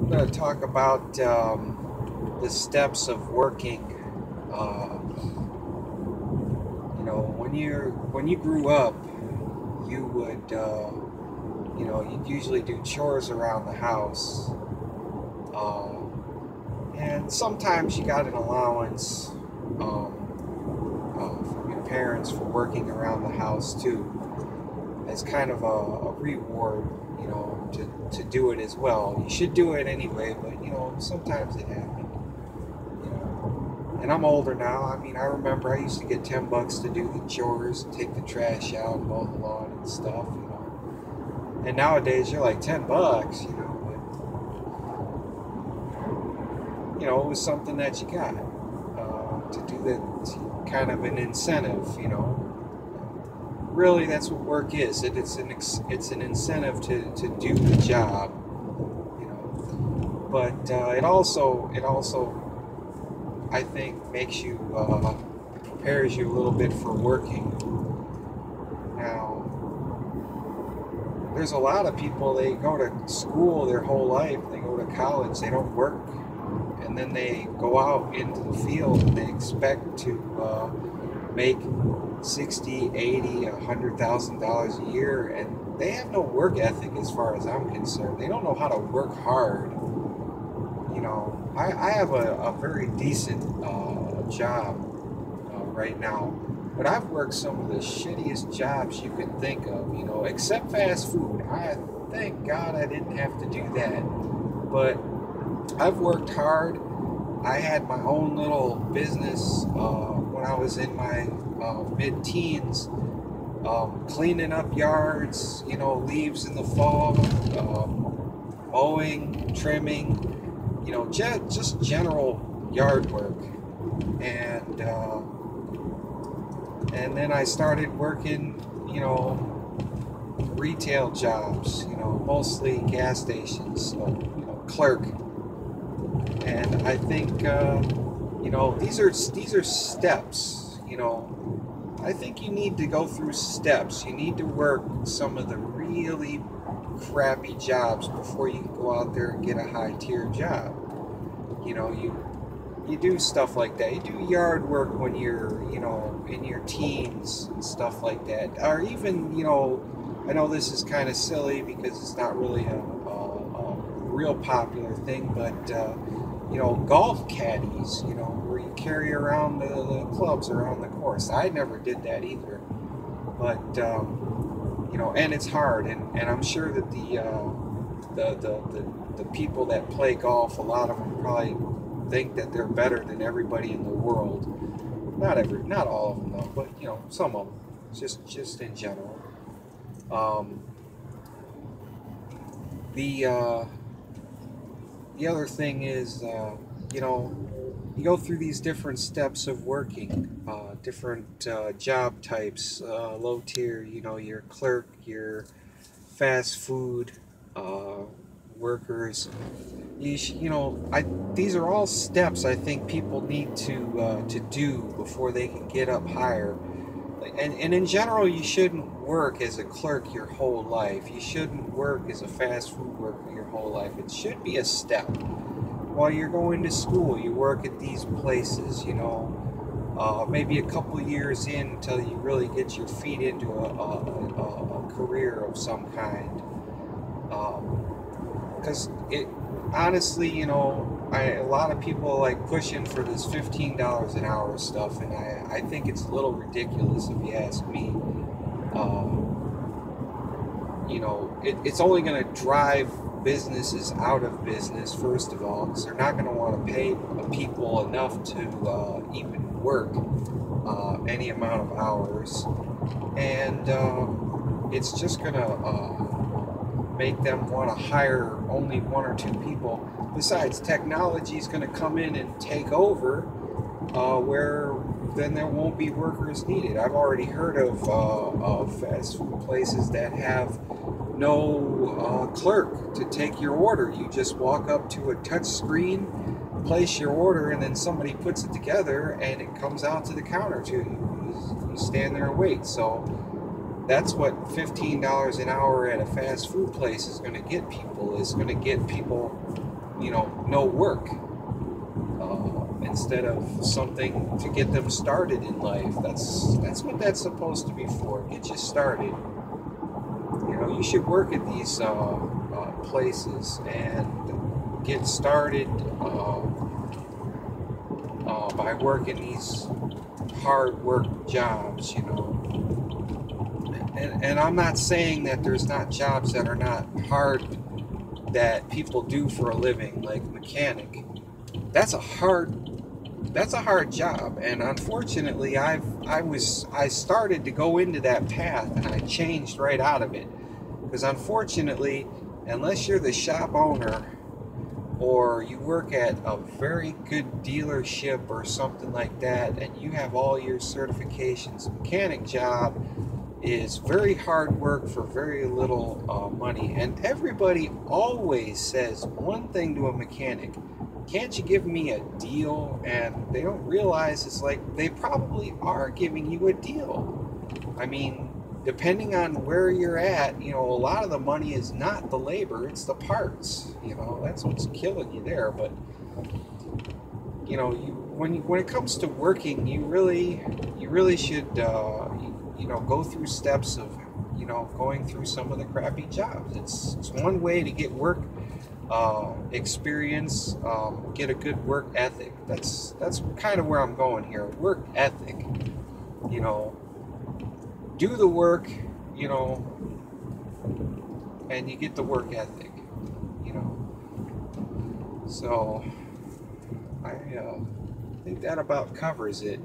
I'm going to talk about the steps of working. Uh, when you grew up, you would, you'd usually do chores around the house, uh, and sometimes you got an allowance from your parents for working around the house too, as kind of a reward, to do it as well. You should do it anyway, but sometimes it happens. And I'm older now. I mean, I remember I used to get $10 to do the chores, take the trash out, mow the lawn and stuff. And nowadays you're like $10, but it was something that you got to do that, kind of an incentive. Really, that's what work is. It's an incentive to do the job. But it also I think makes you prepares you a little bit for working. Now, there's a lot of people, they go to school their whole life, they go to college, they don't work, and then they go out into the field and they expect to make 60, 80, $100,000 a year, and they have no work ethic as far as I'm concerned. They don't know how to work hard. I have a very decent job right now, but I've worked some of the shittiest jobs you could think of, except fast food. I thank God I didn't have to do that, but I've worked hard. I had my own little business when I was in my mid-teens, cleaning up yards, leaves in the fall, mowing, trimming, just general yard work. And and then I started working, retail jobs, mostly gas stations, so, clerk. And I think, these are steps. I think you need to go through steps. You need to work some of the really crappy jobs before you can go out there and get a high tier job. You do stuff like that. You do yard work when you're, in your teens and stuff like that. Or even, I know this is kind of silly because it's not really a real popular thing, but, golf caddies, where you carry around the clubs around the course. I never did that either. But, and it's hard. And I'm sure that the people that play golf, a lot of them probably think that they're better than everybody in the world. Not all of them though, but some of them, just in general. Um, the the other thing is, you go through these different steps of working, different job types, low tier, your clerk, your fast food uh, workers. These are all steps I think people need to do before they can get up higher. And in general, you shouldn't work as a clerk your whole life. You shouldn't work as a fast food worker your whole life. It should be a step. While you're going to school, you work at these places, maybe a couple years in until you really get your feet into a career of some kind. Because it honestly, a lot of people like pushing for this $15 an hour stuff, and I think it's a little ridiculous if you ask me. It's only going to drive businesses out of business, first of all, because they're not going to want to pay people enough to even work any amount of hours, and it's just going to make them want to hire only one or two people. Besides, technology is going to come in and take over, where then there won't be workers needed. I've already heard of fast food places that have no clerk to take your order. You just walk up to a touch screen, place your order, and then somebody puts it together and it comes out to the counter to you. You stand there and wait. So that's what $15 an hour at a fast food place is going to get people. Is going to get people no work, instead of something to get them started in life. That's what that's supposed to be for. Get you started. You should work at these places and get started by working these hard work jobs. And I'm not saying that there's not jobs that are not hard that people do for a living, like mechanic. That's a hard job, and unfortunately I started to go into that path, and I changed right out of it, because unfortunately, unless you're the shop owner or you work at a very good dealership or something like that, and you have all your certifications, a mechanic job is very hard work for very little money. And everybody always says one thing to a mechanic: can't you give me a deal? And they don't realize it's like they probably are giving you a deal. I mean, depending on where you're at, a lot of the money is not the labor, it's the parts. That's what's killing you there. But when it comes to working, you really should go through steps of going through some of the crappy jobs. It's one way to get work experience, get a good work ethic. That's kind of where I'm going here. Work ethic. Do the work, and you get the work ethic. So I think that about covers it.